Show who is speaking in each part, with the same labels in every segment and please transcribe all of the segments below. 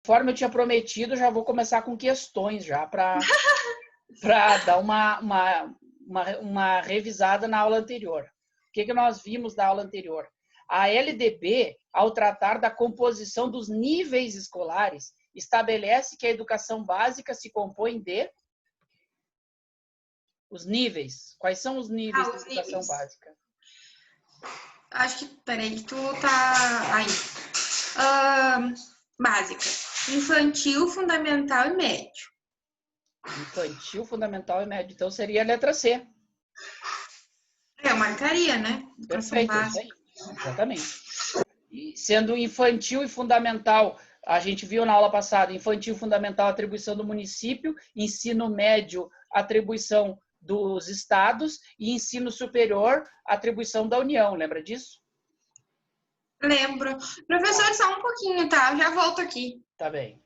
Speaker 1: conforme eu tinha prometido, já vou começar com questões já para dar uma revisada na aula anterior. O que nós vimos da aula anterior? A LDB, ao tratar da composição dos níveis escolares, estabelece que a educação básica se compõe de os níveis. Quais são os níveis da educação básica?
Speaker 2: Acho que, peraí, tu tá aí. Básica. Infantil, fundamental e médio.
Speaker 1: Infantil, fundamental e médio. Então seria a letra C.
Speaker 2: Eu marcaria, né?
Speaker 1: Perfeito, isso aí. Exatamente. E sendo infantil e fundamental, a gente viu na aula passada, infantil, fundamental, atribuição do município, ensino médio, atribuição dos estados e ensino superior, atribuição da União. Lembra disso?
Speaker 2: Lembro. Professor, só um pouquinho, tá? Eu já volto aqui.
Speaker 1: Tá bem.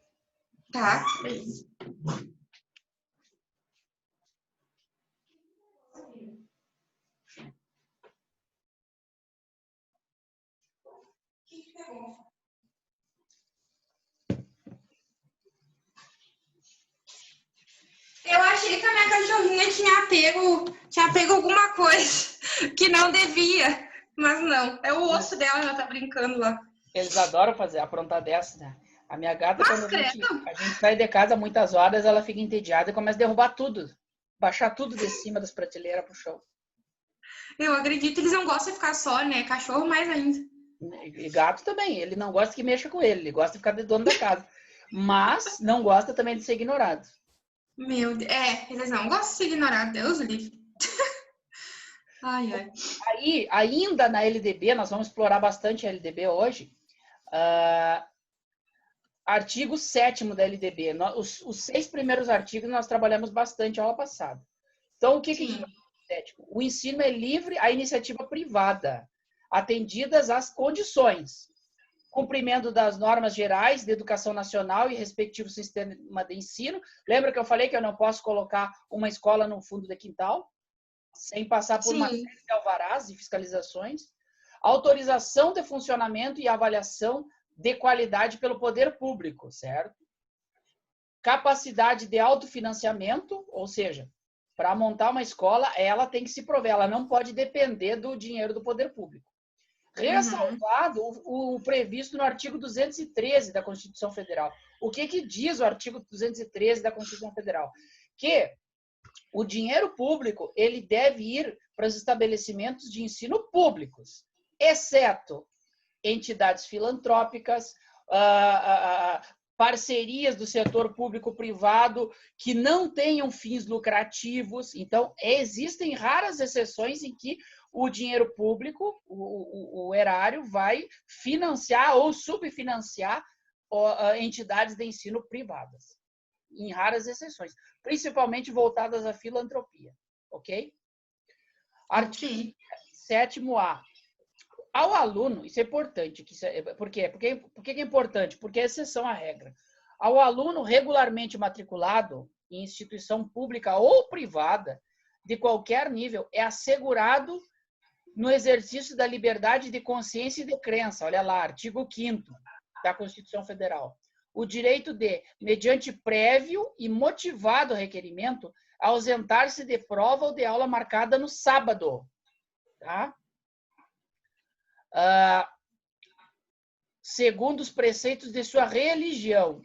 Speaker 2: Tá, beleza. Eu achei que a minha cachorrinha tinha pego alguma coisa que não devia, mas não. É o osso dela, ela tá brincando lá.
Speaker 1: Eles adoram aprontar dessa, né? A minha gata, quando a gente sai de casa muitas horas, ela fica entediada e começa a derrubar tudo. Baixar tudo de cima das prateleiras pro chão.
Speaker 2: Eu acredito, eles não gostam de ficar só, né? Cachorro mais ainda.
Speaker 1: E gato também, ele não gosta que mexa com ele gosta de ficar de dono da casa. Mas não gosta também de ser ignorado.
Speaker 2: Meu Deus, eles não gostam de ser ignorados, Deus livre. Ai, ai.
Speaker 1: Aí, ainda na LDB, nós vamos explorar bastante a LDB hoje. Artigo 7º da LDB. Os 6 primeiros artigos nós trabalhamos bastante a aula passada. Então, o que diz o artigo 7º? O ensino é livre à iniciativa privada, atendidas às condições. Cumprimento das normas gerais de educação nacional e respectivo sistema de ensino. Lembra que eu falei que eu não posso colocar uma escola no fundo de quintal? Sem passar por uma série de alvarás e fiscalizações. Autorização de funcionamento e avaliação de qualidade pelo poder público, certo? Capacidade de autofinanciamento, ou seja, para montar uma escola, ela tem que se prover, ela não pode depender do dinheiro do poder público. Ressalvado o previsto no artigo 213 da Constituição Federal. O que diz o artigo 213 da Constituição Federal? Que o dinheiro público ele deve ir para os estabelecimentos de ensino públicos, exceto entidades filantrópicas, parcerias do setor público-privado que não tenham fins lucrativos. Então, existem raras exceções em que o dinheiro público, o erário, vai financiar ou subfinanciar entidades de ensino privadas, em raras exceções, principalmente voltadas à filantropia, ok? Artigo 7º-A. Ao aluno, isso é importante. Por quê? Por que é importante? Porque é exceção à regra. Ao aluno regularmente matriculado em instituição pública ou privada, de qualquer nível, é assegurado no exercício da liberdade de consciência e de crença. Olha lá, artigo 5º da Constituição Federal. O direito de, mediante prévio e motivado requerimento, ausentar-se de prova ou de aula marcada no sábado. Tá? Segundo os preceitos de sua religião,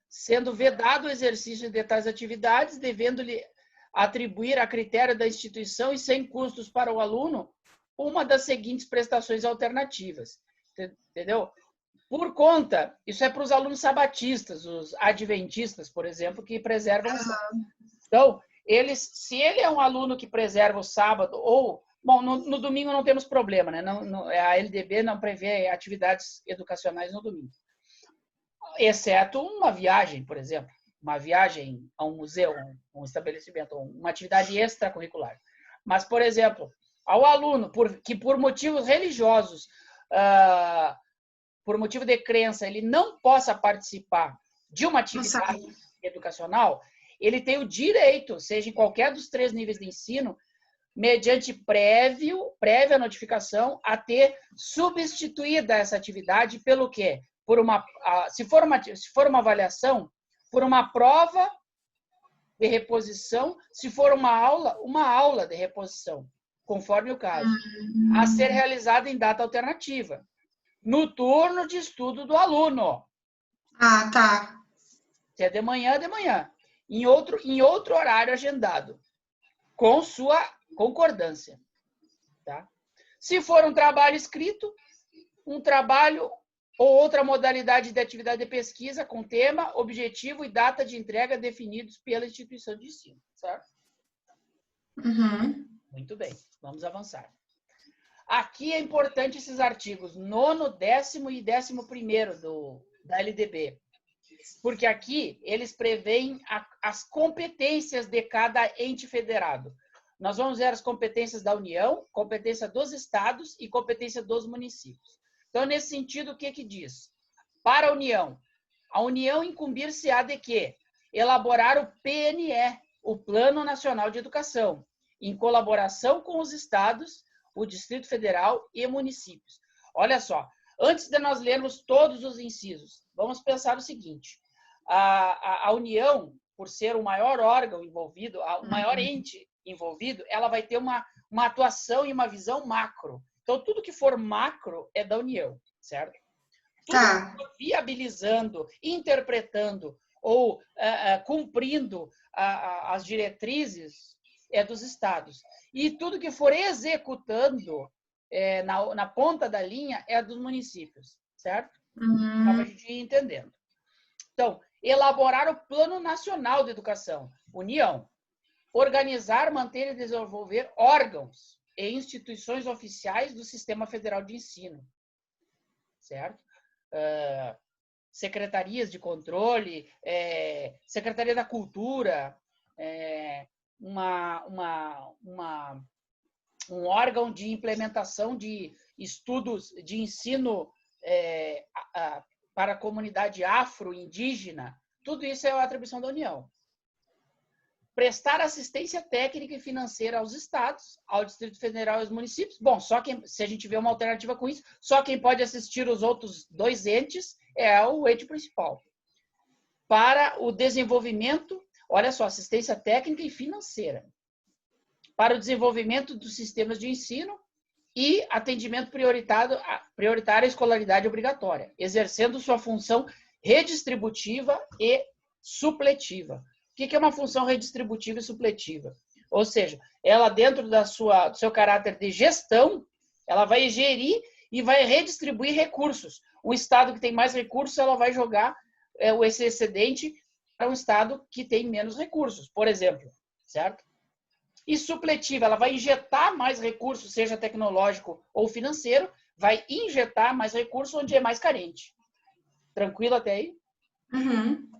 Speaker 1: sendo vedado o exercício de tais atividades, devendo-lhe atribuir a critério da instituição e sem custos para o aluno uma das seguintes prestações alternativas. Entendeu? Por conta, isso é para os alunos sabatistas, os adventistas, por exemplo, que preservam o sábado. Então, se ele é um aluno que preserva o sábado, ou, bom, no domingo não temos problema, né? A LDB não prevê atividades educacionais no domingo. Exceto uma viagem, por exemplo, uma viagem a um museu, um estabelecimento, uma atividade extracurricular. Mas, por exemplo, ao aluno que por motivos religiosos, por motivo de crença, ele não possa participar de uma atividade educacional, ele tem o direito, seja em qualquer dos 3 níveis de ensino, mediante prévia notificação, a ter substituída essa atividade pelo quê? se for uma avaliação, por uma prova de reposição, se for uma aula de reposição, conforme o caso, a ser realizada em data alternativa, no turno de estudo do aluno.
Speaker 2: Ah, tá.
Speaker 1: Se é de manhã, em outro horário agendado, com sua concordância. Tá? Se for um trabalho escrito, um trabalho ou outra modalidade de atividade de pesquisa com tema, objetivo e data de entrega definidos pela instituição de ensino. Certo?
Speaker 2: Uhum.
Speaker 1: Muito bem, vamos avançar. Aqui é importante esses artigos 9º, 10º e 11º da LDB. Porque aqui eles preveem as competências de cada ente federado. Nós vamos ver as competências da União, competência dos estados e competência dos municípios. Então, nesse sentido, o que diz? Para a União incumbir-se-á de quê? Elaborar o PNE, o Plano Nacional de Educação, em colaboração com os estados, o Distrito Federal e municípios. Olha só, antes de nós lermos todos os incisos, vamos pensar o seguinte: a União, por ser o maior órgão envolvido, o maior ente envolvido, ela vai ter uma atuação e uma visão macro. Então, tudo que for macro é da União, certo? Tudo que for viabilizando, interpretando ou cumprindo as diretrizes é dos estados. E tudo que for executando na ponta da linha é dos municípios, certo? Para a gente ir entendendo. Então, elaborar o Plano Nacional de Educação, União. Organizar, manter e desenvolver órgãos e instituições oficiais do Sistema Federal de Ensino, certo? Secretarias de controle, Secretaria da Cultura, um órgão de implementação de estudos de ensino para a comunidade afro-indígena, tudo isso é a atribuição da União. Prestar assistência técnica e financeira aos estados, ao Distrito Federal e aos municípios. Bom, se a gente vê uma alternativa com isso, só quem pode assistir os outros dois entes é o ente principal. Para o desenvolvimento, olha só, assistência técnica e financeira. Para o desenvolvimento dos sistemas de ensino e atendimento prioritário à escolaridade obrigatória, exercendo sua função redistributiva e supletiva. O que é uma função redistributiva e supletiva? Ou seja, ela dentro do seu caráter de gestão, ela vai gerir e vai redistribuir recursos. O estado que tem mais recursos, ela vai jogar esse excedente para um estado que tem menos recursos, por exemplo, certo? E supletiva, ela vai injetar mais recursos, seja tecnológico ou financeiro, vai injetar mais recursos onde é mais carente. Tranquilo até aí?
Speaker 2: Uhum.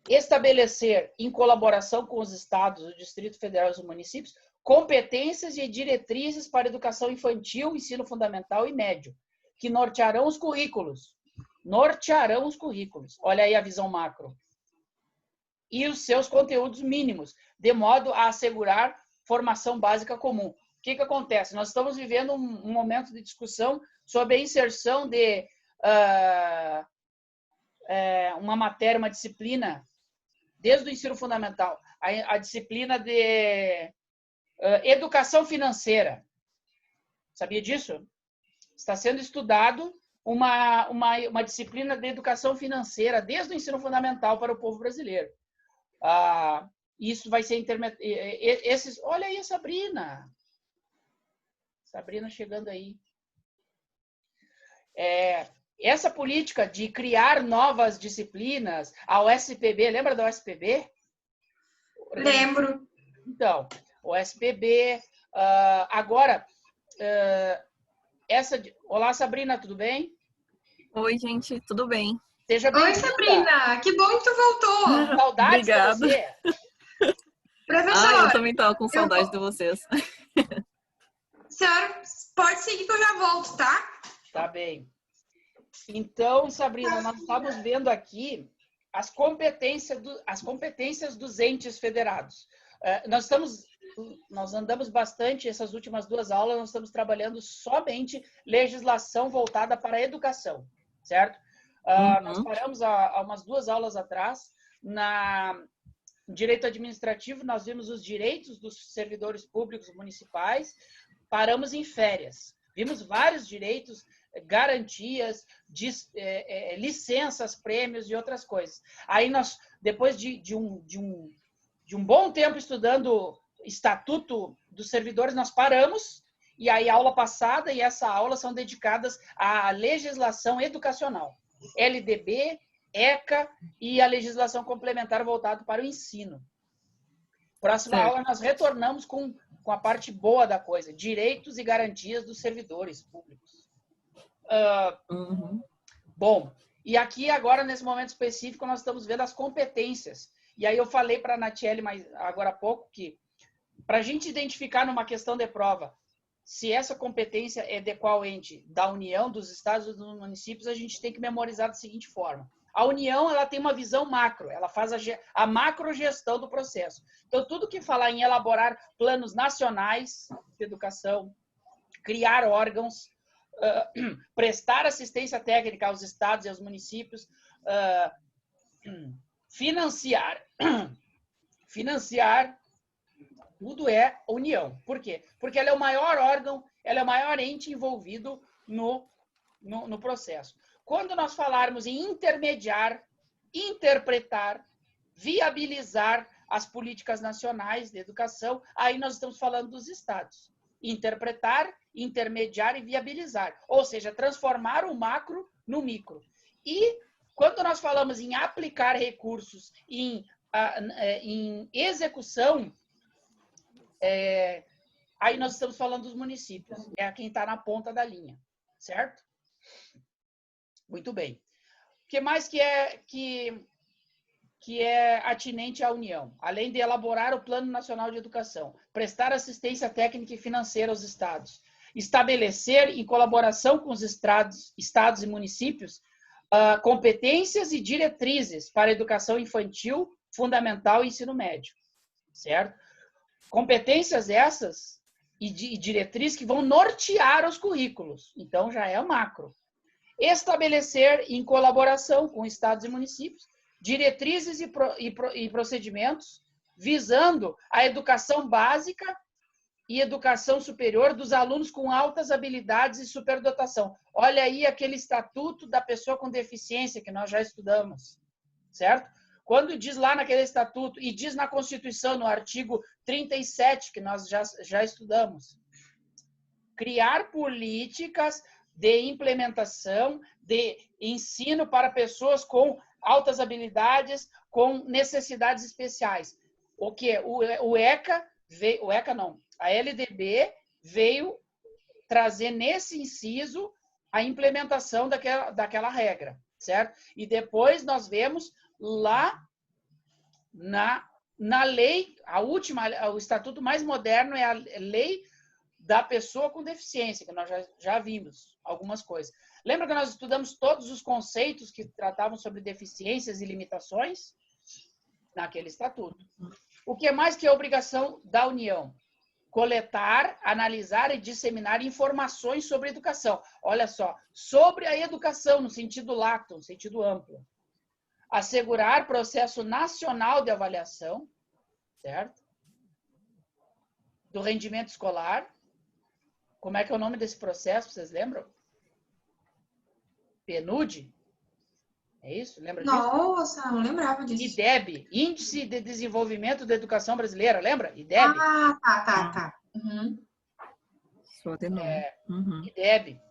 Speaker 1: Estabelecer, em colaboração com os estados, o Distrito Federal e os municípios, competências e diretrizes para educação infantil, ensino fundamental e médio, que nortearão os currículos. Nortearão os currículos. Olha aí a visão macro. E os seus conteúdos mínimos, de modo a assegurar formação básica comum. O que acontece? Nós estamos vivendo um momento de discussão sobre a inserção de uma matéria, uma disciplina, desde o ensino fundamental, a disciplina de educação financeira. Sabia disso? Está sendo estudado uma disciplina de educação financeira desde o ensino fundamental para o povo brasileiro. Isso vai ser olha aí a Sabrina. Sabrina chegando aí. Essa política de criar novas disciplinas, a OSPB, lembra da OSPB?
Speaker 2: Lembro.
Speaker 1: Então, OSPB, agora, olá, Sabrina, tudo bem?
Speaker 3: Oi, gente, tudo bem?
Speaker 1: Seja bem-vinda.
Speaker 2: Oi, Sabrina, que bom que tu voltou.
Speaker 1: Saudades de você.
Speaker 2: Professor,
Speaker 3: eu também estava com saudade de vocês.
Speaker 2: Senhora, pode seguir que eu já volto, tá?
Speaker 1: Tá bem. Então, Sabrina, nós estamos vendo aqui as competências dos entes federados. Nós andamos bastante, essas últimas 2 aulas, nós estamos trabalhando somente legislação voltada para a educação, certo? Nós paramos há umas 2 aulas atrás, na direito administrativo, nós vimos os direitos dos servidores públicos municipais, paramos em férias. Vimos vários direitos, garantias, licenças, prêmios e outras coisas. Aí nós, depois de um bom tempo estudando Estatuto dos Servidores, nós paramos, e aí a aula passada e essa aula são dedicadas à legislação educacional. LDB, ECA e a legislação complementar voltada para o ensino. Próxima aula nós retornamos com a parte boa da coisa, direitos e garantias dos servidores públicos. Bom, e aqui agora, nesse momento específico, nós estamos vendo as competências. E aí eu falei para a Natiele agora há pouco que, para a gente identificar numa questão de prova, se essa competência é de qual ente? Da União, dos estados e dos municípios, a gente tem que memorizar da seguinte forma. A União, ela tem uma visão macro, ela faz a macrogestão do processo. Então, tudo que falar em elaborar planos nacionais de educação, criar órgãos, prestar assistência técnica aos estados e aos municípios, financiar, tudo é União. Por quê? Porque ela é o maior órgão, ela é o maior ente envolvido no processo. Quando nós falarmos em intermediar, interpretar, viabilizar as políticas nacionais de educação, aí nós estamos falando dos estados. Interpretar, intermediar e viabilizar. Ou seja, transformar o macro no micro. E quando nós falamos em aplicar recursos em execução, aí nós estamos falando dos municípios. É quem está na ponta da linha. Certo? Muito bem. O que mais que é atinente à União? Além de elaborar o Plano Nacional de Educação, prestar assistência técnica e financeira aos estados, estabelecer, em colaboração com os estados e municípios, competências e diretrizes para a educação infantil, fundamental e ensino médio. Certo? Competências essas e diretrizes que vão nortear os currículos. Então, já é o macro. Estabelecer, em colaboração com estados e municípios, diretrizes e procedimentos visando a educação básica e educação superior dos alunos com altas habilidades e superdotação. Olha aí aquele estatuto da pessoa com deficiência que nós já estudamos, certo? Quando diz lá naquele estatuto e diz na Constituição, no artigo 37, que nós já estudamos, criar políticas de implementação, de ensino para pessoas com altas habilidades, com necessidades especiais. O que? A LDB veio trazer nesse inciso a implementação daquela regra, certo? E depois nós vemos lá na lei, o estatuto mais moderno é a lei da pessoa com deficiência, que nós já vimos algumas coisas. Lembra que nós estudamos todos os conceitos que tratavam sobre deficiências e limitações? Naquele estatuto. O que mais que é obrigação da União? Coletar, analisar e disseminar informações sobre educação. Olha só, sobre a educação no sentido lato, no sentido amplo. Assegurar processo nacional de avaliação, certo? Do rendimento escolar. Como é que é o nome desse processo, vocês lembram? PNUD? É isso? Lembra disso?
Speaker 2: Nossa, não lembrava disso.
Speaker 1: IDEB, Índice de Desenvolvimento da Educação Brasileira, lembra? IDEB?
Speaker 2: Tá. Uhum.
Speaker 3: Só de nome.
Speaker 1: IDEB.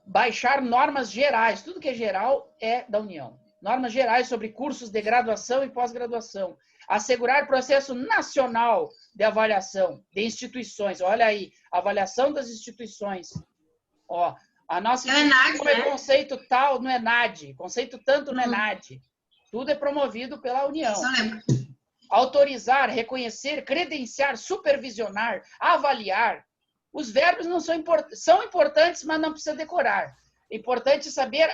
Speaker 1: Baixar normas gerais, tudo que é geral é da União. Normas gerais sobre cursos de graduação e pós-graduação. Assegurar processo nacional de avaliação de instituições. Olha aí, avaliação das instituições. Ó, a nossa instituição é conceito tal no ENAD, conceito tanto no ENAD. Tudo é promovido pela União.
Speaker 2: Só lembro.
Speaker 1: Autorizar, reconhecer, credenciar, supervisionar, avaliar. Os verbos não são importantes, mas não precisa decorar. É importante saber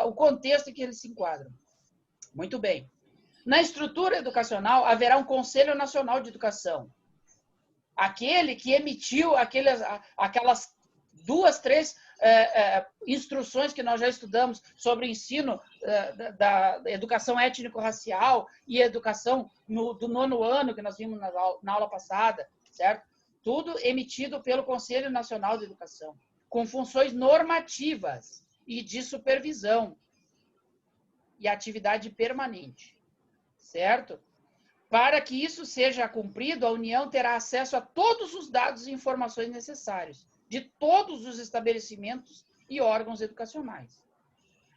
Speaker 1: o contexto em que eles se enquadram. Muito bem. Na estrutura educacional, haverá um Conselho Nacional de Educação. Aquele que emitiu aquelas 2, 3 instruções que nós já estudamos sobre o ensino da educação étnico-racial e educação do 9º ano, que nós vimos na aula passada, certo? Tudo emitido pelo Conselho Nacional de Educação, com funções normativas e de supervisão e atividade permanente, certo? Para que isso seja cumprido, a União terá acesso a todos os dados e informações necessários de todos os estabelecimentos e órgãos educacionais.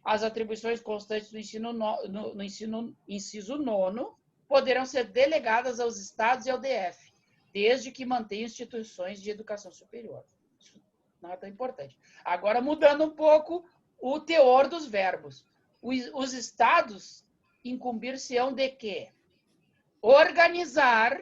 Speaker 1: As atribuições constantes do ensino no inciso 9º poderão ser delegadas aos estados e ao DF, desde que mantenham instituições de educação superior. Isso não é tão importante. Agora, mudando um pouco o teor dos verbos. Os estados incumbir-se-ão de quê? Organizar,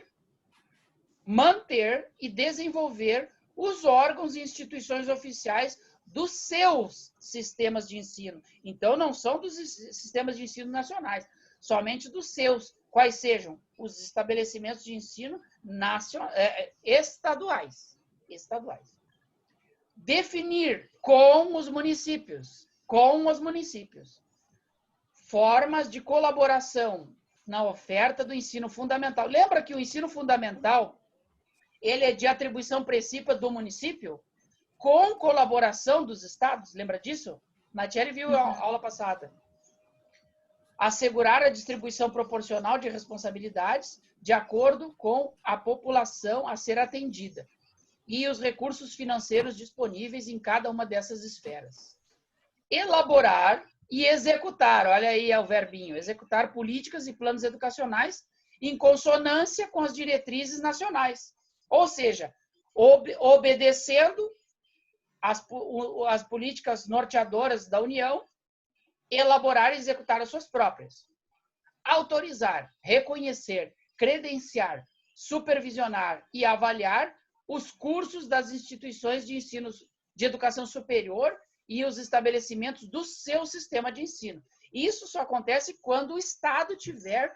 Speaker 1: manter e desenvolver os órgãos e instituições oficiais dos seus sistemas de ensino. Então, não são dos sistemas de ensino nacionais, somente dos seus, quais sejam os estabelecimentos de ensino estaduais. Definir com os municípios, formas de colaboração na oferta do ensino fundamental. Lembra que o ensino fundamental ele é de atribuição principal do município, com colaboração dos estados? Lembra disso? Natiele viu a aula passada. Assegurar a distribuição proporcional de responsabilidades de acordo com a população a ser atendida e os recursos financeiros disponíveis em cada uma dessas esferas. Elaborar e executar, olha aí o verbinho, executar políticas e planos educacionais em consonância com as diretrizes nacionais. Ou seja, obedecendo as políticas norteadoras da União, elaborar e executar as suas próprias. Autorizar, reconhecer, credenciar, supervisionar e avaliar os cursos das instituições de ensino de educação superior e os estabelecimentos do seu sistema de ensino. Isso só acontece quando o Estado tiver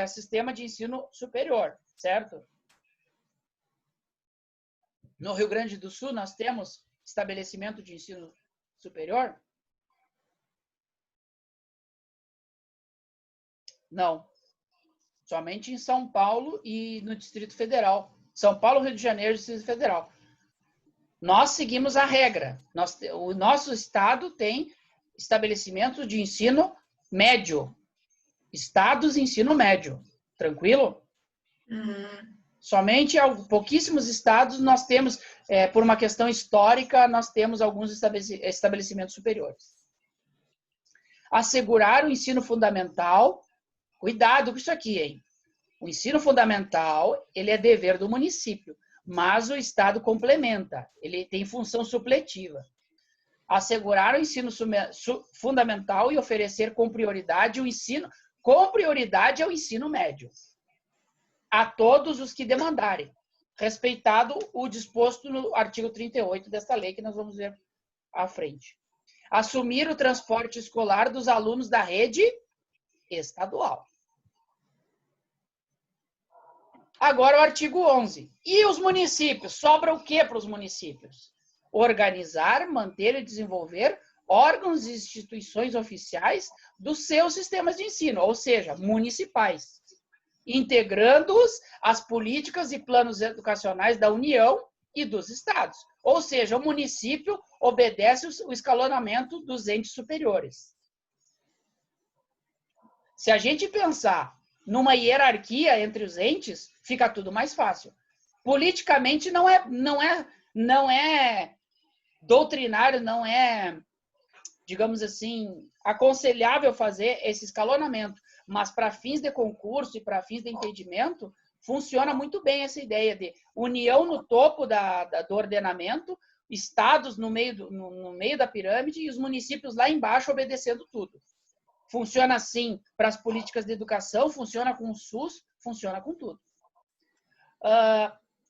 Speaker 1: sistema de ensino superior, certo? No Rio Grande do Sul, nós temos estabelecimento de ensino superior? Não. Somente em São Paulo e no Distrito Federal. São Paulo, Rio de Janeiro e Distrito Federal. Nós seguimos a regra. O nosso estado tem estabelecimento de ensino médio. Estados de ensino médio. Tranquilo? Somente em pouquíssimos estados nós temos, por uma questão histórica, nós temos alguns estabelecimentos superiores. Assegurar o ensino fundamental. Cuidado com isso aqui, hein? O ensino fundamental, ele é dever do município, mas o Estado complementa. Ele tem função supletiva. Assegurar o ensino fundamental e oferecer com prioridade o ensino, com prioridade ao ensino médio, a todos os que demandarem, respeitado o disposto no artigo 38 desta lei, que nós vamos ver à frente. Assumir o transporte escolar dos alunos da rede estadual. Agora o artigo 11. E os municípios? Sobra o que para os municípios? Organizar, manter e desenvolver órgãos e instituições oficiais dos seus sistemas de ensino, ou seja, municipais, integrando-os às políticas e planos educacionais da União e dos estados. Ou seja, o município obedece o escalonamento dos entes superiores. Se a gente pensar numa hierarquia entre os entes, fica tudo mais fácil. Politicamente não é doutrinário, não é, digamos assim, aconselhável fazer esse escalonamento, mas para fins de concurso e para fins de entendimento, funciona muito bem essa ideia de união no topo do ordenamento, estados no meio da pirâmide e os municípios lá embaixo obedecendo tudo. Funciona assim para as políticas de educação, funciona com o SUS, funciona com tudo.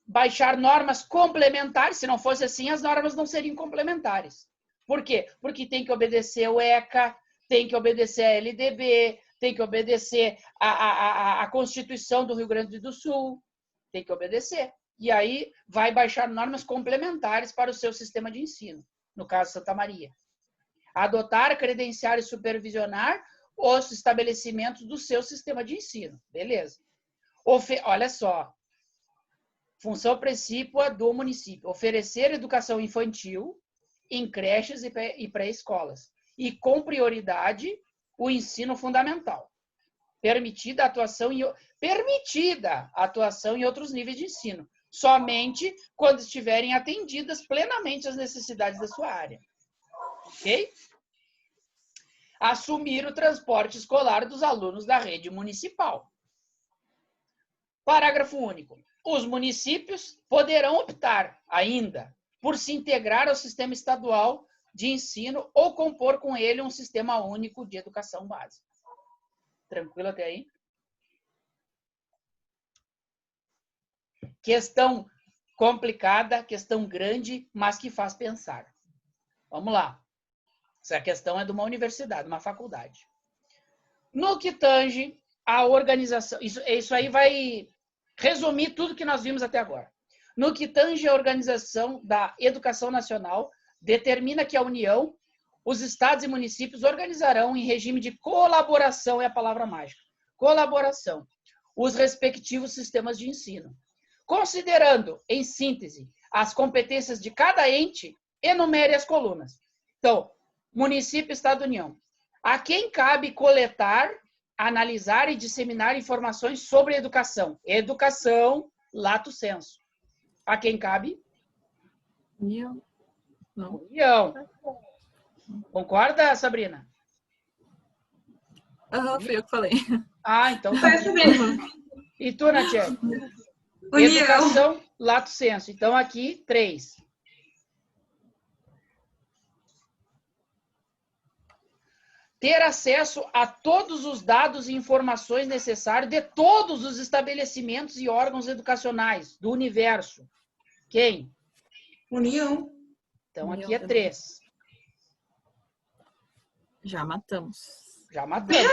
Speaker 1: Baixar normas complementares, se não fosse assim, as normas não seriam complementares. Por quê? Porque tem que obedecer o ECA, tem que obedecer a LDB, tem que obedecer a Constituição do Rio Grande do Sul, tem que obedecer. e aí vai baixar normas complementares para o seu sistema de ensino, no caso Santa Maria. Adotar, credenciar e supervisionar os estabelecimentos do seu sistema de ensino. Beleza. Olha só. Função precípua do município. Oferecer educação infantil em creches e pré-escolas. E, com prioridade, o ensino fundamental. Permitida a atuação em outros níveis de ensino. Somente quando estiverem atendidas plenamente as necessidades da sua área. Ok? Assumir o transporte escolar dos alunos da rede municipal. Parágrafo único. Os municípios poderão optar ainda por se integrar ao sistema estadual de ensino ou compor com ele um sistema único de educação básica. Tranquilo até aí? Questão complicada, questão grande, mas que faz pensar. Vamos lá. Essa questão é de uma universidade, uma faculdade. No que tange a organização, isso aí vai resumir tudo que nós vimos até agora. No que tange a organização da educação nacional, determina que a União, os estados e municípios organizarão em regime de colaboração, é a palavra mágica, colaboração, os respectivos sistemas de ensino. Considerando, em síntese, as competências de cada ente, enumere as colunas. Então, município, estado, União. A quem cabe coletar, analisar e disseminar informações sobre educação. Educação, lato sensu. A quem cabe?
Speaker 3: União. Não.
Speaker 1: União. Concorda, Sabrina?
Speaker 3: Aham, fui eu que falei.
Speaker 1: Ah, então tá. E tu, Natiele?
Speaker 2: União.
Speaker 1: Educação, lato sensu. Então aqui, 3. Ter acesso a todos os dados e informações necessários de todos os estabelecimentos e órgãos educacionais do universo. Quem?
Speaker 2: União.
Speaker 1: Então,
Speaker 3: União
Speaker 1: aqui é
Speaker 3: também.
Speaker 1: 3.
Speaker 3: Já matamos.
Speaker 1: Já matamos.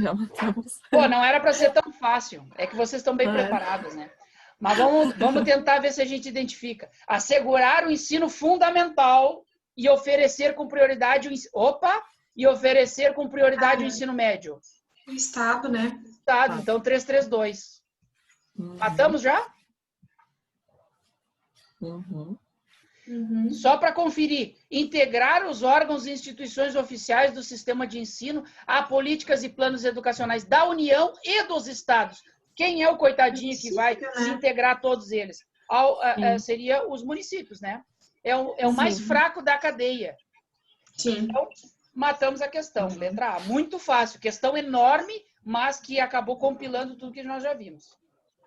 Speaker 3: Já matamos.
Speaker 1: Pô, não era para ser tão fácil. É que vocês estão bem preparados, né? Mas vamos tentar ver se a gente identifica. Assegurar o ensino fundamental e oferecer com prioridade o ensino médio.
Speaker 2: Estado, né?
Speaker 1: Estado, então 332. Matamos já?
Speaker 3: Uhum.
Speaker 2: Uhum.
Speaker 1: Só para conferir, integrar os órgãos e instituições oficiais do sistema de ensino a políticas e planos educacionais da União e dos estados. Quem é o coitadinho que vai se integrar a todos eles? Seria os municípios, né? É o mais fraco da cadeia.
Speaker 2: Sim.
Speaker 1: Então, matamos a questão. Letra A. Muito fácil. Questão enorme, mas que acabou compilando tudo que nós já vimos.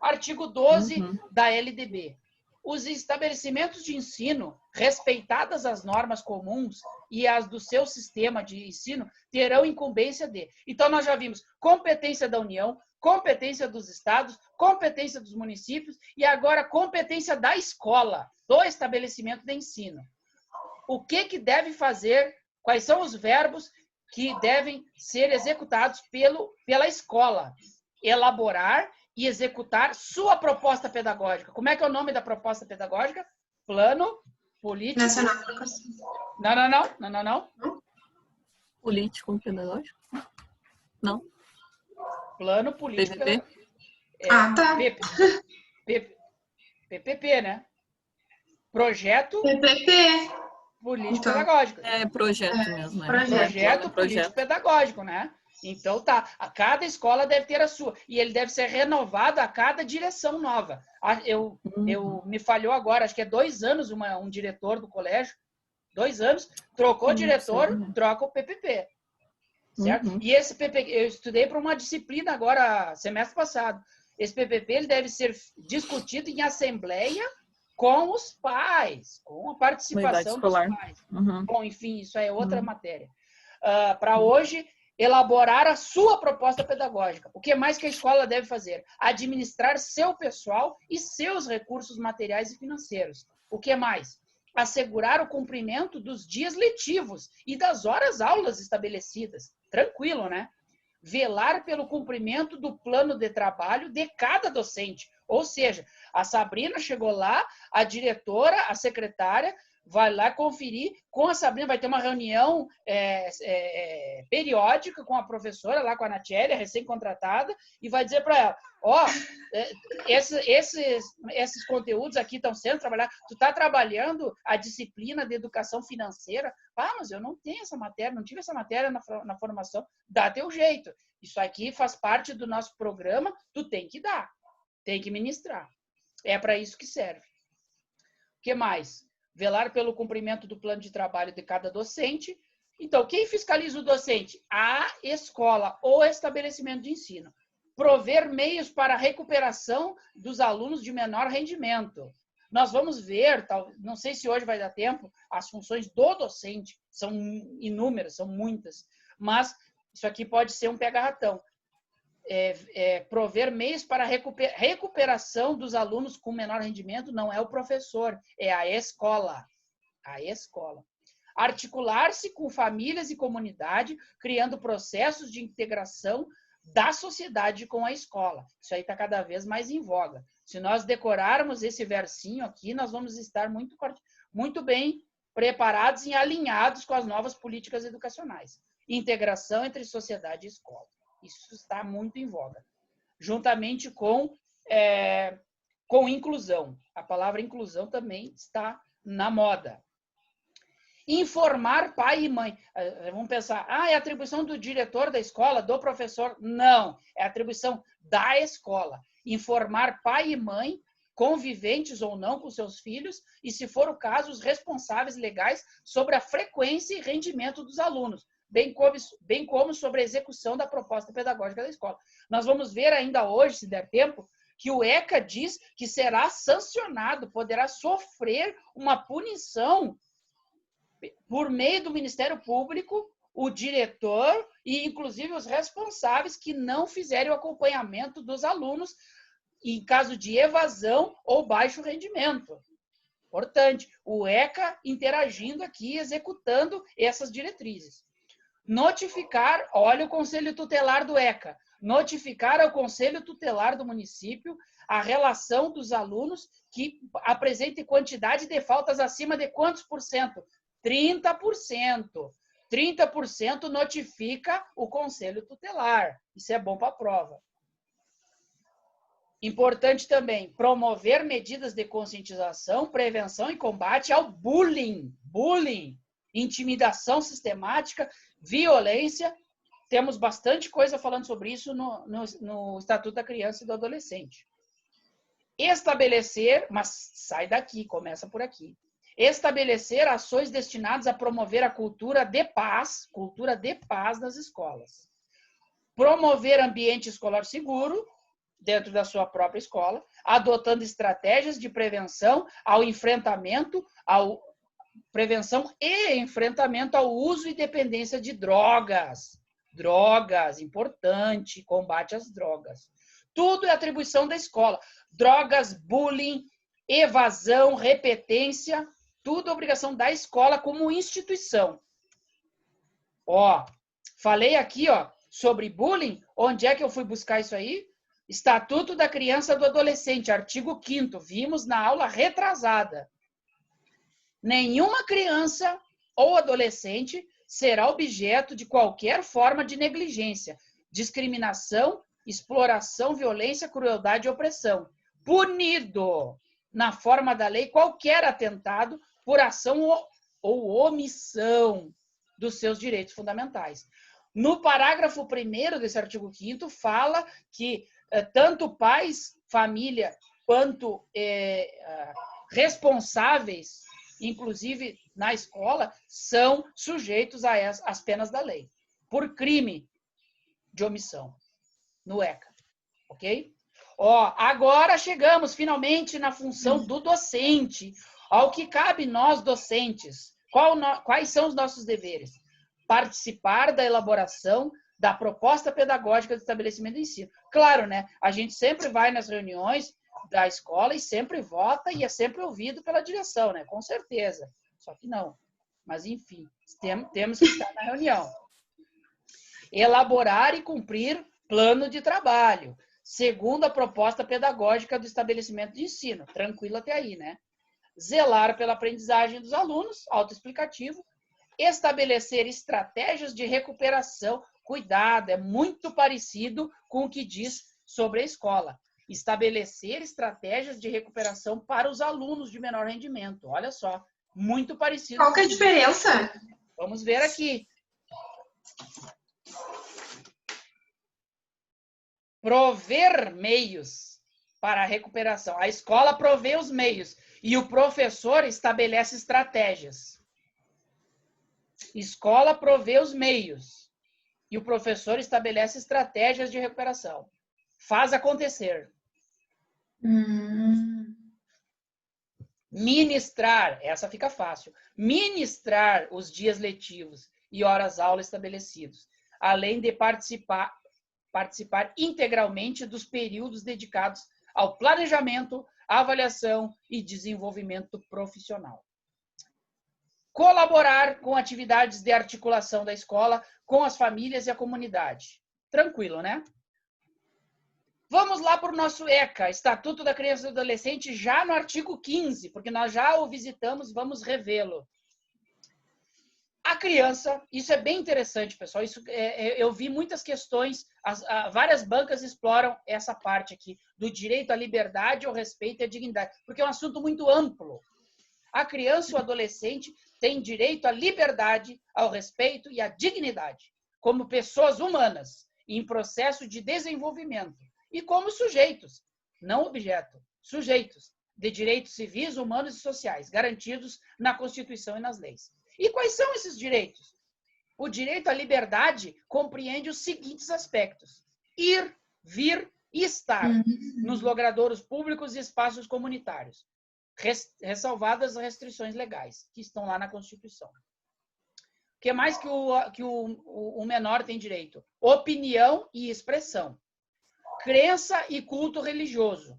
Speaker 1: Artigo 12 da LDB. Os estabelecimentos de ensino, respeitadas as normas comuns e as do seu sistema de ensino, terão incumbência de. Então, nós já vimos competência da União, competência dos estados, competência dos municípios e agora competência da escola, do estabelecimento de ensino. O que deve fazer, quais são os verbos que devem ser executados pela escola? Elaborar e executar sua proposta pedagógica. Como é que é o nome da proposta pedagógica? Plano político...
Speaker 2: Nacional.
Speaker 1: Não.
Speaker 3: Político pedagógico? Não.
Speaker 1: Plano político...
Speaker 3: PPP?
Speaker 2: Tá.
Speaker 1: PPP, né? Projeto...
Speaker 2: PPP.
Speaker 1: Político pedagógico.
Speaker 3: É projeto mesmo.
Speaker 1: Projeto político pedagógico, né? Então tá, cada escola deve ter a sua. E ele deve ser renovado a cada direção nova. Me falhou agora, acho que é 2 anos um diretor do colégio. 2 anos, trocou o diretor, troca o PPP. Certo? E esse PPP, eu estudei para uma disciplina agora, semestre passado. Esse PPP ele deve ser discutido em assembleia com os pais, com a participação dos pais. Bom, enfim, isso é outra matéria. Para hoje, elaborar a sua proposta pedagógica. O que mais que a escola deve fazer? Administrar seu pessoal e seus recursos materiais e financeiros. O que mais? Assegurar o cumprimento dos dias letivos e das horas-aulas estabelecidas. Tranquilo, né? Velar pelo cumprimento do plano de trabalho de cada docente. Ou seja, a Sabrina chegou lá, a diretora, a secretária, vai lá conferir com a Sabrina, vai ter uma reunião periódica com a professora, lá com a Natiele, recém-contratada, e vai dizer para ela, esses conteúdos aqui estão sendo trabalhados, tu está trabalhando a disciplina de educação financeira? Mas eu não tenho essa matéria, não tive essa matéria na formação. Dá teu jeito. Isso aqui faz parte do nosso programa, tu tem que dar, tem que ministrar. É para isso que serve. O que mais? Velar pelo cumprimento do plano de trabalho de cada docente. Então, quem fiscaliza o docente? A escola ou estabelecimento de ensino. Prover meios para a recuperação dos alunos de menor rendimento. Nós vamos ver, não sei se hoje vai dar tempo, as funções do docente são inúmeras, são muitas, mas isso aqui pode ser um pega-ratão. Prover meios para a recuperação dos alunos com menor rendimento não é o professor, é a escola. A escola. Articular-se com famílias e comunidade, criando processos de integração da sociedade com a escola. Isso aí está cada vez mais em voga. Se nós decorarmos esse versinho aqui, nós vamos estar muito bem preparados e alinhados com as novas políticas educacionais. Integração entre sociedade e escola. Isso está muito em voga. Juntamente com inclusão. A palavra inclusão também está na moda. Informar pai e mãe. Vamos pensar, é atribuição do diretor da escola, do professor? Não, é atribuição da escola. Informar pai e mãe, conviventes ou não com seus filhos, e, se for o caso, os responsáveis legais sobre a frequência e rendimento dos alunos, bem como sobre a execução da proposta pedagógica da escola. Nós vamos ver ainda hoje, se der tempo, que o ECA diz que será sancionado, poderá sofrer uma punição por meio do Ministério Público, o diretor e, inclusive, os responsáveis que não fizerem o acompanhamento dos alunos em caso de evasão ou baixo rendimento. Importante, o ECA interagindo aqui, executando essas diretrizes. Notificar, olha o Conselho Tutelar do ECA, notificar ao Conselho Tutelar do município a relação dos alunos que apresentem quantidade de faltas acima de quantos por cento? 30%. 30% notifica o Conselho Tutelar. Isso é bom para a prova. Importante também, promover medidas de conscientização, prevenção e combate ao bullying. Bullying, intimidação sistemática, violência. Temos bastante coisa falando sobre isso no Estatuto da Criança e do Adolescente. Estabelecer, mas sai daqui, começa por aqui. Estabelecer ações destinadas a promover a cultura de paz nas escolas. Promover ambiente escolar seguro, dentro da sua própria escola, adotando estratégias de prevenção prevenção e enfrentamento ao uso e dependência de drogas. Drogas, importante, combate às drogas. Tudo é atribuição da escola. Drogas, bullying, evasão, repetência, tudo é obrigação da escola como instituição. Falei aqui, sobre bullying. Onde é que eu fui buscar isso aí? Estatuto da Criança e do Adolescente, artigo 5º. Vimos na aula retrasada. Nenhuma criança ou adolescente será objeto de qualquer forma de negligência, discriminação, exploração, violência, crueldade e opressão. Punido, na forma da lei, qualquer atentado por ação ou omissão dos seus direitos fundamentais. No parágrafo 1º desse artigo 5º, fala que tanto pais, família, quanto responsáveis, inclusive na escola, são sujeitos às penas da lei, por crime de omissão, no ECA. Ok? Agora chegamos finalmente na função do docente, ao que cabe nós docentes. Quais são os nossos deveres? Participar da elaboração da proposta pedagógica do estabelecimento de ensino. Claro, né? A gente sempre vai nas reuniões da escola e sempre vota e é sempre ouvido pela direção, né? Com certeza. Só que não. Mas, enfim, temos que estar na reunião. Elaborar e cumprir plano de trabalho. segundo a proposta pedagógica do estabelecimento de ensino. Tranquilo até aí, né? Zelar pela aprendizagem dos alunos, autoexplicativo. Estabelecer estratégias de recuperação. Cuidado, é muito parecido com o que diz sobre a escola. Estabelecer estratégias de recuperação para os alunos de menor rendimento. Olha só, muito parecido.
Speaker 2: Qual que é a diferença?
Speaker 1: Vamos ver aqui. Prover meios para a recuperação. A escola provê os meios e o professor estabelece estratégias. Escola provê os meios e o professor estabelece estratégias de recuperação. Faz acontecer. Ministrar, essa fica fácil. Ministrar os dias letivos e horas-aula estabelecidos, além de participar integralmente dos períodos dedicados ao planejamento, avaliação e desenvolvimento profissional. Colaborar com atividades de articulação da escola com as famílias e a comunidade. Tranquilo, né? Vamos lá para o nosso ECA, Estatuto da Criança e do Adolescente, já no artigo 15, porque nós já o visitamos, vamos revê-lo. A criança, isso é bem interessante, pessoal, eu vi muitas questões, várias bancas exploram essa parte aqui, do direito à liberdade, ao respeito e à dignidade, porque é um assunto muito amplo. A criança e o adolescente têm direito à liberdade, ao respeito e à dignidade, como pessoas humanas, em processo de desenvolvimento, e como sujeitos, não objeto, sujeitos de direitos civis, humanos e sociais, garantidos na Constituição e nas leis. E quais são esses direitos? O direito à liberdade compreende os seguintes aspectos: ir, vir e estar nos logradouros públicos e espaços comunitários, ressalvadas as restrições legais que estão lá na Constituição. O que mais que o menor tem direito? Opinião e expressão. Crença e culto religioso.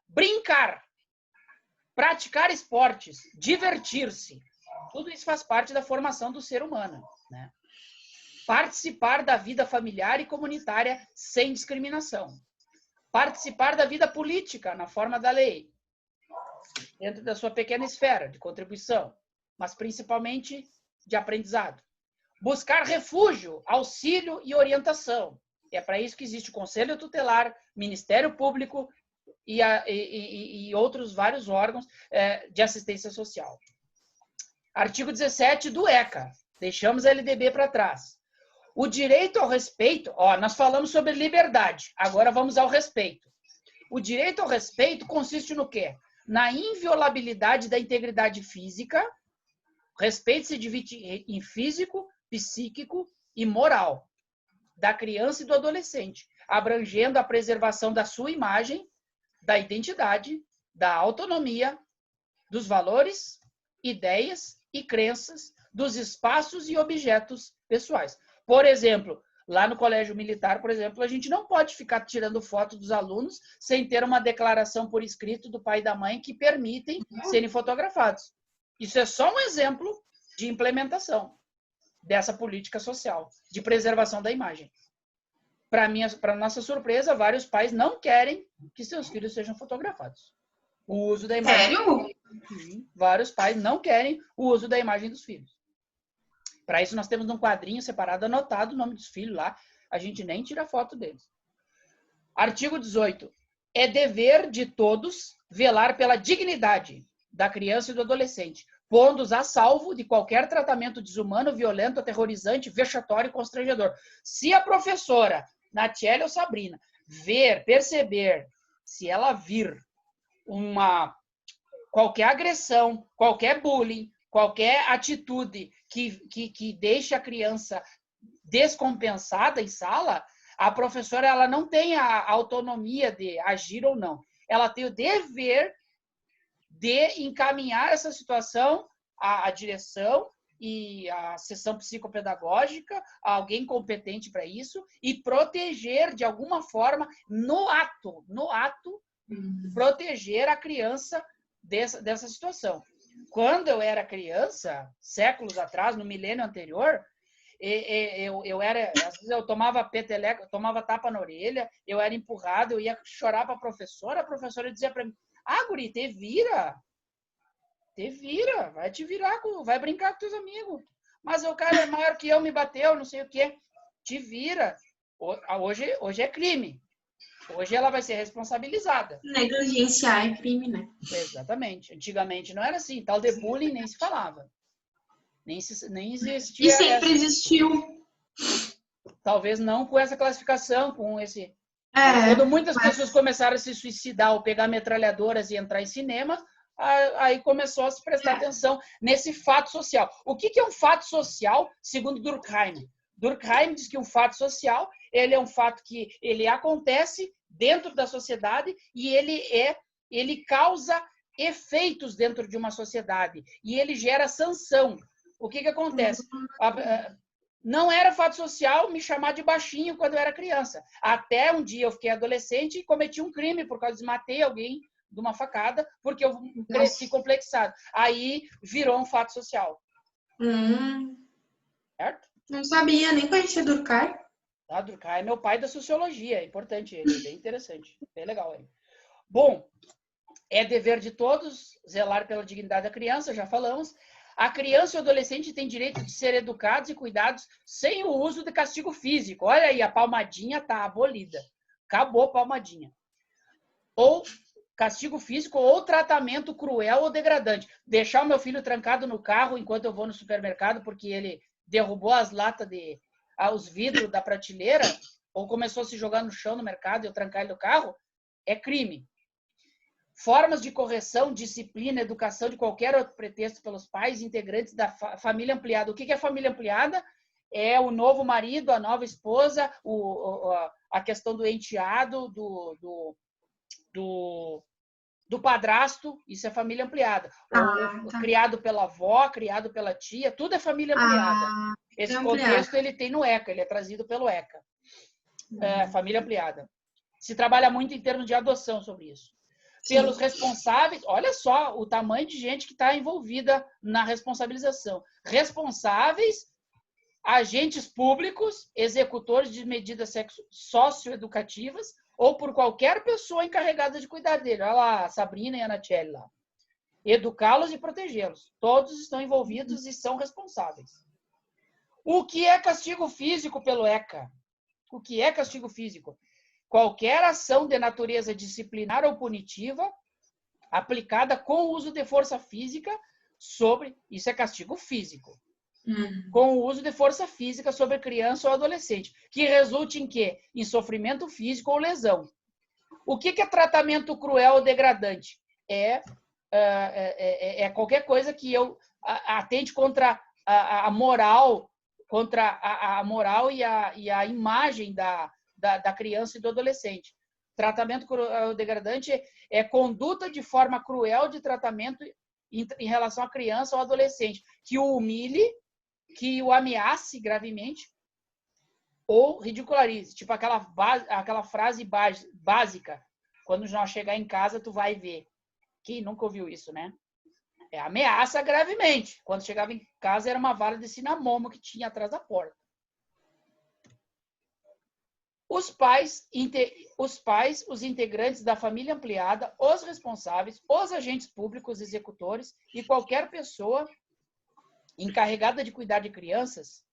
Speaker 1: Brincar. Praticar esportes. Divertir-se. Tudo isso faz parte da formação do ser humano, né? Participar da vida familiar e comunitária sem discriminação. Participar da vida política na forma da lei, dentro da sua pequena esfera de contribuição, mas principalmente de aprendizado. Buscar refúgio, auxílio e orientação. É para isso que existe o Conselho Tutelar, Ministério Público e outros vários órgãos de assistência social. Artigo 17 do ECA. Deixamos a LDB para trás. O direito ao respeito, nós falamos sobre liberdade, agora vamos ao respeito. O direito ao respeito consiste no quê? Na inviolabilidade da integridade física. Respeito se divide em físico, psíquico e moral da criança e do adolescente, abrangendo a preservação da sua imagem, da identidade, da autonomia, dos valores, ideias e crenças, dos espaços e objetos pessoais. Por exemplo, lá no Colégio Militar, por exemplo, a gente não pode ficar tirando foto dos alunos sem ter uma declaração por escrito do pai e da mãe que permitem serem fotografados. Isso é só um exemplo de implementação dessa política social, de preservação da imagem. Para nossa surpresa, vários pais não querem que seus filhos sejam fotografados. O uso da imagem.
Speaker 2: Sério?
Speaker 1: Vários pais não querem o uso da imagem dos filhos. Para isso, nós temos um quadrinho separado, anotado o nome dos filhos lá. A gente nem tira foto deles. Artigo 18. É dever de todos velar pela dignidade da criança e do adolescente, pondo-os a salvo de qualquer tratamento desumano, violento, aterrorizante, vexatório e constrangedor. Se a professora, Natiele ou Sabrina, perceber, se ela vir qualquer agressão, qualquer bullying, qualquer atitude que deixe a criança descompensada em sala, a professora ela não tem a autonomia de agir ou não. Ela tem o dever de encaminhar essa situação à direção e à sessão psicopedagógica, a alguém competente para isso, e proteger de alguma forma, no ato, proteger a criança dessa situação. Quando eu era criança, séculos atrás, no milênio anterior, Às vezes eu tomava peteleca, eu tomava tapa na orelha, eu era empurrado, eu ia chorar para a professora dizia para mim, guri, te vira, vai te virar, vai brincar com teus amigos. Mas o cara é maior que eu, me bateu, não sei o quê, te vira. Hoje é crime. Hoje ela vai ser responsabilizada.
Speaker 2: Negligenciar é crime, né?
Speaker 1: Exatamente. Antigamente não era assim. Tal de bullying nem se falava. Nem existia.
Speaker 2: E sempre existiu.
Speaker 1: Talvez não com essa classificação, com esse... Quando muitas pessoas começaram a se suicidar ou pegar metralhadoras e entrar em cinema, aí começou a se prestar atenção nesse fato social. O que é um fato social, segundo Durkheim? Durkheim diz que um fato social ele é um fato que ele acontece dentro da sociedade e ele causa efeitos dentro de uma sociedade e ele gera sanção. O que acontece? Não era fato social me chamar de baixinho quando eu era criança. Até um dia eu fiquei adolescente e cometi um crime por causa de matei alguém de uma facada porque eu cresci complexado. Aí virou um fato social. Certo?
Speaker 2: Não sabia, nem conhecia Durkheim.
Speaker 1: Durkheim é meu pai da sociologia, é importante ele, é bem interessante, bem legal ele. Bom, é dever de todos zelar pela dignidade da criança, já falamos. A criança e o adolescente têm direito de ser educados e cuidados sem o uso de castigo físico. Olha aí, a palmadinha está abolida. Acabou a palmadinha. Ou castigo físico ou tratamento cruel ou degradante. Deixar o meu filho trancado no carro enquanto eu vou no supermercado porque ele derrubou as latas os vidros da prateleira ou começou a se jogar no chão no mercado e eu trancar ele no carro, é crime. Formas de correção, disciplina, educação de qualquer outro pretexto pelos pais integrantes da família ampliada. O que é família ampliada? É o novo marido, a nova esposa, a questão do enteado, do padrasto, isso é família ampliada. Criado pela avó, criado pela tia, tudo é família ampliada. Esse contexto ele tem no ECA, ele é trazido pelo ECA. Família ampliada. Se trabalha muito em termos de adoção sobre isso. Pelos responsáveis, olha só o tamanho de gente que está envolvida na responsabilização. Responsáveis, agentes públicos, executores de medidas socioeducativas ou por qualquer pessoa encarregada de cuidar dele. Olha lá, a Sabrina e a Anatiele lá. Educá-los e protegê-los. Todos estão envolvidos e são responsáveis. O que é castigo físico pelo ECA? O que é castigo físico? Qualquer ação de natureza disciplinar ou punitiva aplicada com o uso de força física isso é castigo físico. Com o uso de força física sobre criança ou adolescente, que resulte em quê? Em sofrimento físico ou lesão. O que é tratamento cruel ou degradante? É qualquer coisa que eu atente contra a moral, contra a moral e a imagem da criança e do adolescente. Tratamento cruel ou degradante é conduta de forma cruel de tratamento em relação à criança ou adolescente, que o humilhe, que o ameace gravemente ou ridicularize. Tipo aquela frase básica, quando nós chegar em casa, tu vai ver. Quem nunca ouviu isso, né? Ameaça gravemente. Quando chegava em casa, era uma vara de cinamomo que tinha atrás da porta. Os pais, os integrantes da família ampliada, os responsáveis, os agentes públicos, executores e qualquer pessoa encarregada de cuidar de crianças,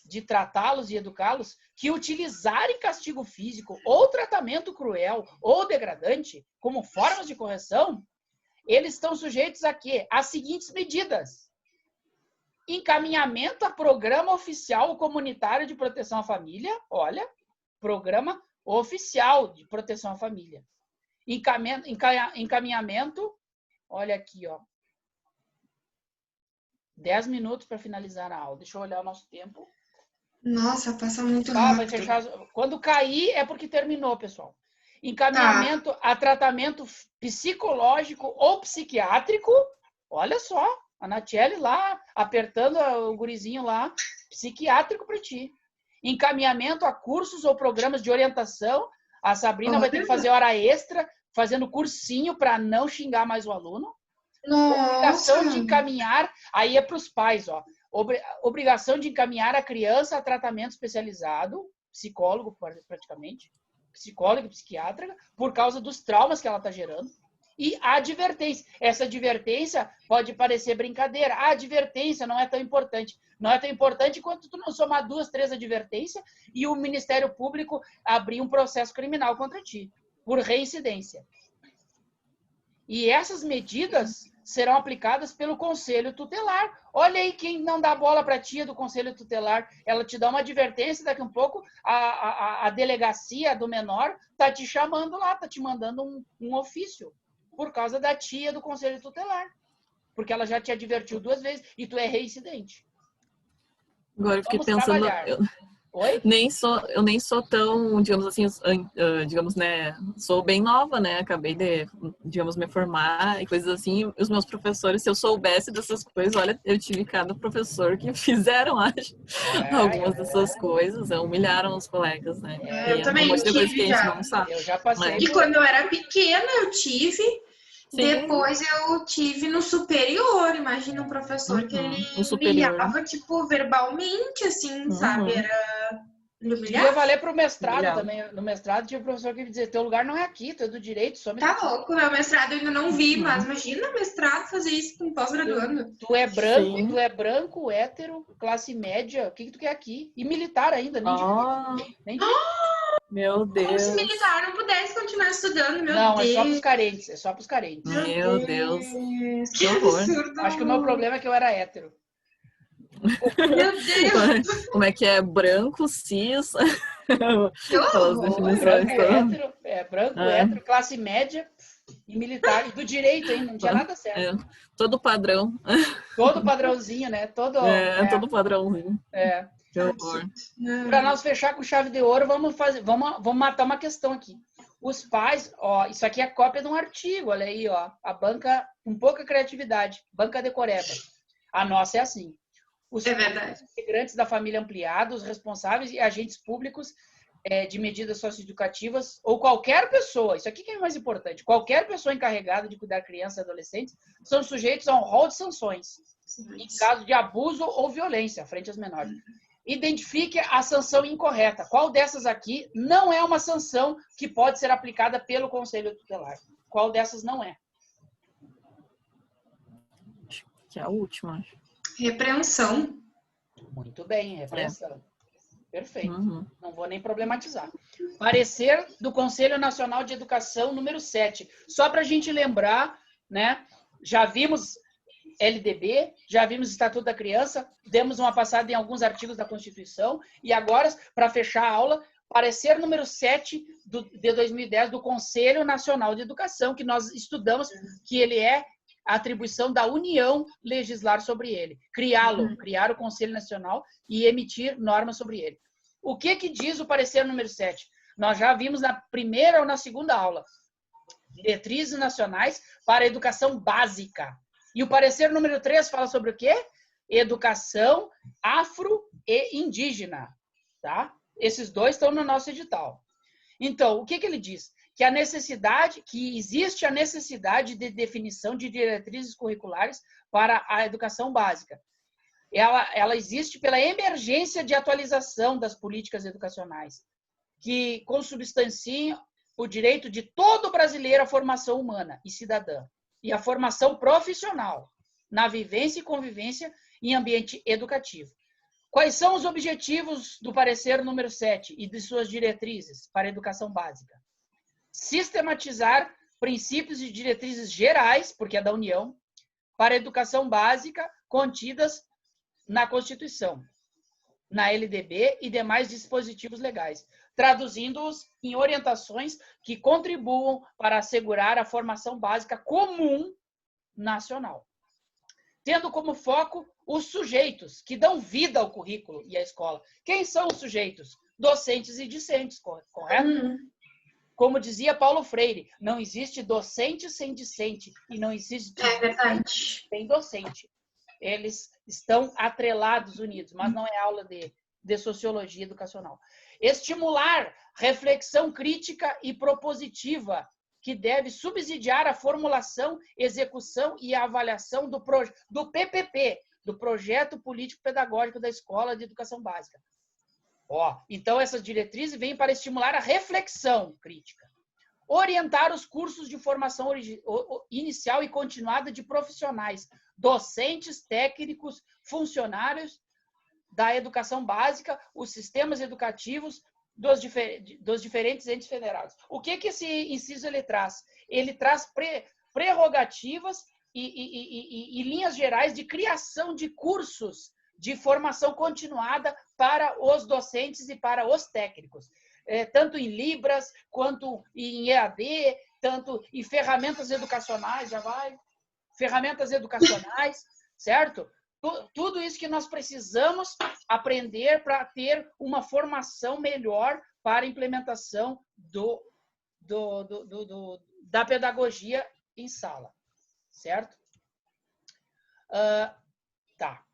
Speaker 1: de tratá-los e educá-los, que utilizarem castigo físico ou tratamento cruel ou degradante como formas de correção, eles estão sujeitos a quê? Às seguintes medidas. Encaminhamento a programa oficial comunitário de proteção à família, olha, programa oficial de proteção à família. Encaminhamento, olha aqui, ó. 10 minutos para finalizar a aula. Deixa eu olhar o nosso tempo.
Speaker 2: Nossa, passa muito rápido.
Speaker 1: Vai fechar. Quando cair é porque terminou, pessoal. Encaminhamento a tratamento psicológico ou psiquiátrico. Olha só, a Natiele lá, apertando o gurizinho lá, psiquiátrico para ti. Encaminhamento a cursos ou programas de orientação. A Sabrina vai ter que fazer hora extra, fazendo cursinho para não xingar mais o aluno. Obrigação de encaminhar, aí é para os pais, ó. obrigação de encaminhar a criança a tratamento especializado, psicólogo praticamente, psicólogo e psiquiatra, por causa dos traumas que ela está gerando. E a advertência. Essa advertência pode parecer brincadeira. A advertência não é tão importante. Não é tão importante quanto tu não somar 2, 3 advertências e o Ministério Público abrir um processo criminal contra ti, por reincidência. E essas medidas serão aplicadas pelo Conselho Tutelar. Olha aí quem não dá bola para a tia do Conselho Tutelar. Ela te dá uma advertência, daqui a um pouco a delegacia do menor está te chamando lá, está te mandando um ofício por causa da tia do Conselho Tutelar. Porque ela já te advertiu 2 vezes e tu é reincidente.
Speaker 3: Agora eu fiquei
Speaker 1: Vamos
Speaker 3: pensando,
Speaker 1: trabalhar. Oi?
Speaker 3: eu nem sou tão, digamos assim, digamos, né, sou bem nova, né, acabei de, digamos, me formar e coisas assim, os meus professores, se eu soubesse dessas coisas, olha, eu tive cada professor que fizeram, acho, algumas dessas coisas, humilharam os colegas, né.
Speaker 2: Eu também
Speaker 3: um monte de coisa que a
Speaker 2: tive
Speaker 3: gente
Speaker 2: já.
Speaker 3: não sabe.
Speaker 1: Eu já passei.
Speaker 2: E quando eu era pequena, eu tive.
Speaker 3: Sim.
Speaker 2: Depois eu tive no superior. Imagina um professor que ele humilhava, tipo, verbalmente, assim, sabe? Era humilhar.
Speaker 1: Ia valer pro mestrado também. No mestrado tinha um professor que me dizia, teu lugar não é aqui, tu é do direito, some
Speaker 2: Tá
Speaker 1: daqui.
Speaker 2: louco, meu mestrado eu ainda não vi, mas imagina mestrado fazer isso com pós-graduando.
Speaker 1: Tu é branco, sim. Tu é branco, hétero, classe média, o que tu quer aqui? E militar ainda, nem
Speaker 3: Meu Deus.
Speaker 2: Como se militar não pudesse continuar estudando, meu
Speaker 1: não,
Speaker 2: Deus.
Speaker 1: Não, é só pros carentes.
Speaker 3: Meu Deus.
Speaker 2: Que absurdo.
Speaker 1: Acho que o meu problema é que eu era hétero.
Speaker 2: Meu Deus.
Speaker 3: Como é que é? Branco, cis?
Speaker 1: Branco, hétero, classe média e militar. E do direito ainda, não tinha nada certo.
Speaker 3: Todo padrão.
Speaker 1: Todo padrãozinho, né? Todo
Speaker 3: padrãozinho. Que horror.
Speaker 1: Para nós fechar com chave de ouro, vamos matar uma questão aqui. Os pais, ó, isso aqui é cópia de um artigo, olha aí, ó. A banca com pouca criatividade, banca decoreba. A nossa é assim. Os integrantes da família ampliada, os responsáveis e agentes públicos de medidas socioeducativas ou qualquer pessoa, isso aqui que é mais importante, qualquer pessoa encarregada de cuidar de crianças e adolescentes são sujeitos a um rol de sanções em caso de abuso ou violência frente aos menores. Identifique a sanção incorreta. Qual dessas aqui não é uma sanção que pode ser aplicada pelo Conselho Tutelar? Qual dessas não é?
Speaker 3: Que é a última.
Speaker 2: Repreensão.
Speaker 1: Muito bem, repreensão. Perfeito. Não vou nem problematizar. Parecer do Conselho Nacional de Educação número 7. Só para a gente lembrar, né? Já vimos LDB, já vimos Estatuto da Criança, demos uma passada em alguns artigos da Constituição e agora, para fechar a aula, parecer número 7 de 2010 do Conselho Nacional de Educação, que nós estudamos, que ele é a atribuição da União legislar sobre ele, criar o Conselho Nacional e emitir normas sobre ele. O que diz o parecer número 7? Nós já vimos na primeira ou na segunda aula. Diretrizes nacionais para a educação básica. E o parecer número 3 fala sobre o quê? Educação afro e indígena. Tá? Esses dois estão no nosso edital. Então, o que ele diz? Que existe a necessidade de definição de diretrizes curriculares para a educação básica. Ela existe pela emergência de atualização das políticas educacionais, que consubstanciam o direito de todo brasileiro à formação humana e cidadã, e à formação profissional, na vivência e convivência em ambiente educativo. Quais são os objetivos do parecer número 7 e de suas diretrizes para a educação básica? Sistematizar princípios e diretrizes gerais, porque é da União, para a educação básica contidas na Constituição, na LDB e demais dispositivos legais, traduzindo-os em orientações que contribuam para assegurar a formação básica comum nacional, tendo como foco os sujeitos que dão vida ao currículo e à escola. Quem são os sujeitos? Docentes e discentes, correto? Como dizia Paulo Freire, não existe docente sem discente e não existe discente sem docente. Eles estão atrelados, unidos, mas não é aula de sociologia educacional. Estimular reflexão crítica e propositiva, que deve subsidiar a formulação, execução e avaliação do PPP, do projeto político-pedagógico da Escola de Educação Básica. Então, essas diretrizes vêm para estimular a reflexão crítica, orientar os cursos de formação inicial e continuada de profissionais, docentes, técnicos, funcionários da educação básica, os sistemas educativos dos diferentes entes federados. O que esse inciso ele traz? Ele traz prerrogativas e linhas gerais de criação de cursos de formação continuada para os docentes e para os técnicos. Tanto em Libras, quanto em EAD, tanto em ferramentas educacionais, ferramentas educacionais, certo? Tudo isso que nós precisamos aprender para ter uma formação melhor para a implementação da pedagogia em sala, certo? Tá.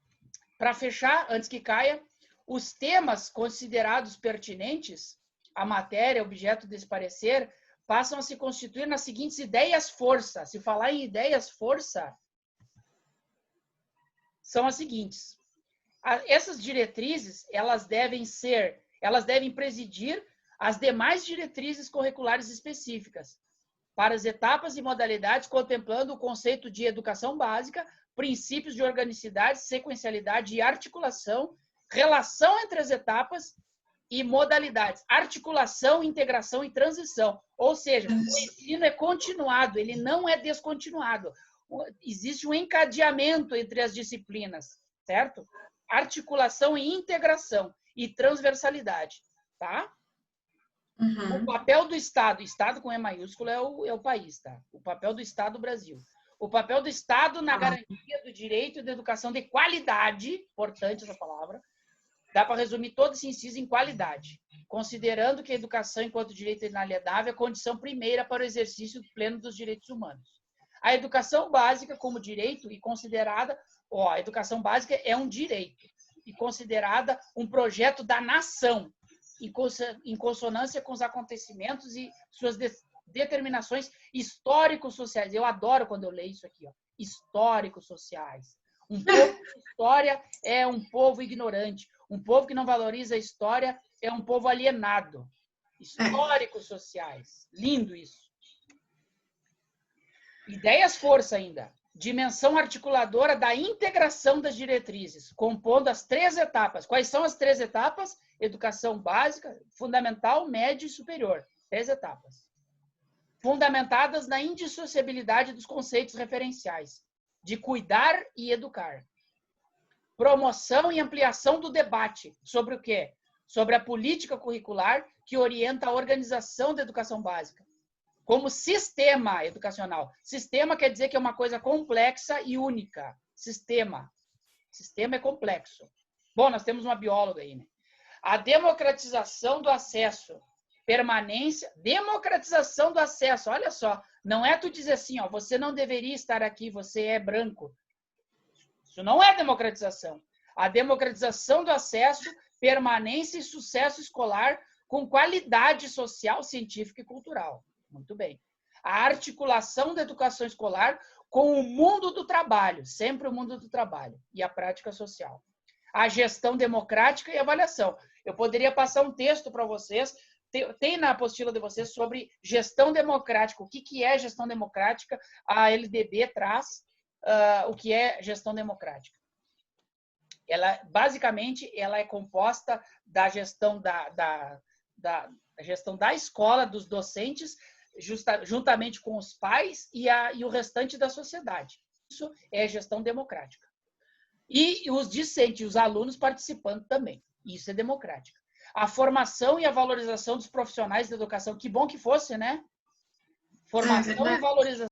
Speaker 1: Para fechar, antes que caia, os temas considerados pertinentes à matéria, objeto desse parecer, passam a se constituir nas seguintes ideias-força. Se falar em ideias-força, são as seguintes. Essas diretrizes, elas devem presidir as demais diretrizes curriculares específicas, para as etapas e modalidades, contemplando o conceito de educação básica, princípios de organicidade, sequencialidade e articulação, relação entre as etapas e modalidades, articulação, integração e transição. Ou seja, o ensino é continuado, ele não é descontinuado. Existe um encadeamento entre as disciplinas, certo? Articulação e integração e transversalidade, tá? O papel do Estado, Estado com E maiúsculo é o país, tá? O papel do Estado, Brasil. O papel do Estado na garantia do direito de educação de qualidade, importante essa palavra, dá para resumir todo esse inciso em qualidade, considerando que a educação enquanto direito inalienável é a condição primeira para o exercício pleno dos direitos humanos. A educação básica como direito e considerada, a educação básica é um direito e considerada um projeto da nação, em consonância com os acontecimentos e suas determinações históricos sociais. Eu adoro quando eu leio isso aqui, históricos sociais. Um povo de história é um povo ignorante. Um povo que não valoriza a história é um povo alienado. Históricos sociais. Lindo isso. Ideias-força ainda. Dimensão articuladora da integração das diretrizes, compondo as 3 etapas. Quais são as 3 etapas? Educação básica, fundamental, médio e superior. 3 etapas. Fundamentadas na indissociabilidade dos conceitos referenciais, de cuidar e educar. Promoção e ampliação do debate sobre o quê? Sobre a política curricular que orienta a organização da educação básica, como sistema educacional. Sistema quer dizer que é uma coisa complexa e única. Sistema. Sistema é complexo. Bom, nós temos uma bióloga aí, né? A democratização do acesso. Permanência, democratização do acesso. Olha só, não é tu dizer assim, você não deveria estar aqui, você é branco. Isso não é democratização. A democratização do acesso, permanência e sucesso escolar com qualidade social, científica e cultural. Muito bem. A articulação da educação escolar com o mundo do trabalho, sempre o mundo do trabalho, e a prática social. A gestão democrática e avaliação. Eu poderia passar um texto para vocês, tem na apostila de vocês sobre gestão democrática. O que é gestão democrática? A LDB traz o que é gestão democrática. Basicamente, ela é composta da gestão da gestão da escola, dos docentes, juntamente com os pais e o restante da sociedade. Isso é gestão democrática. E os discentes, os alunos participando também. Isso é democrática. A formação e a valorização dos profissionais da educação. Que bom que fosse, né? Formação e valorização